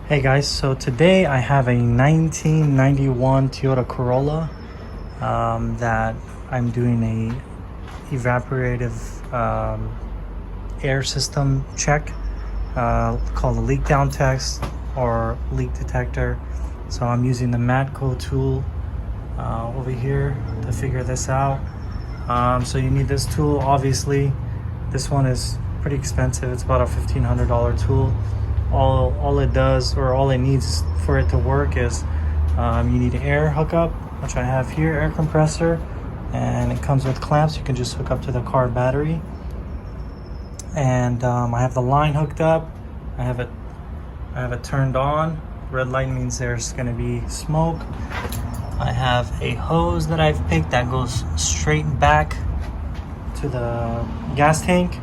Hey guys, so today I have a 1991 Toyota Corolla that I'm doing a evaporative air system check called a leak down test or leak detector. So I'm using the Matco tool over here to figure this out. So you need this tool, obviously. This one is pretty expensive. It's about a $1,500 tool. All it does, or all it needs for it to work is you need an air hookup, which I have here, air compressor, and it comes with clamps. You can just hook up to the car battery. And I have the line hooked up. I have it turned on. Red light means there's going to be smoke. I have a hose that I've picked that goes straight back to the gas tank,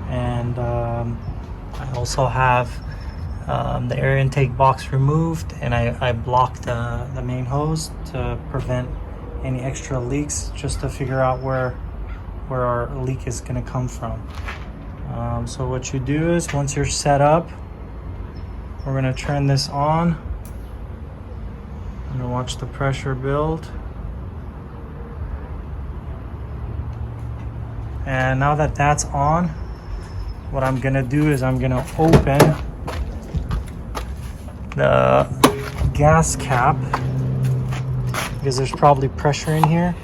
and I also have the air intake box removed, and I blocked the main hose to prevent any extra leaks, just to figure out where our leak is going to come from. So what you do is, once you're set up, we're going to turn this on. I'm going to watch the pressure build. And now that that's on, what I'm going to do is I'm going to open the gas cap, because there's probably pressure in here.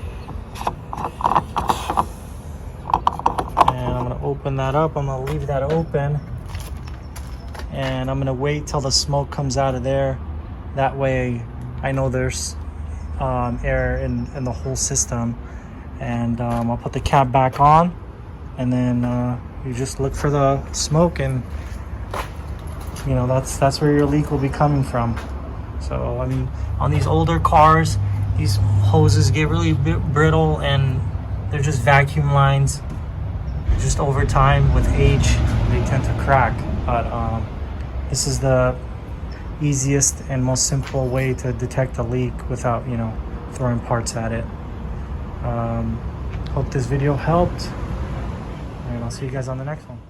And I'm going to open that up. I'm going to leave that open, and I'm going to wait till the smoke comes out of there. That way I know there's air in the whole system. And I'll put the cap back on, and then you just look for the smoke, and you know that's where your leak will be coming from. So I mean, on these older cars, these hoses get really brittle, and they're just vacuum lines. Just over time, with age, they tend to crack. But this is the easiest and most simple way to detect a leak without, throwing parts at it. Hope this video helped, and I'll see you guys on the next one.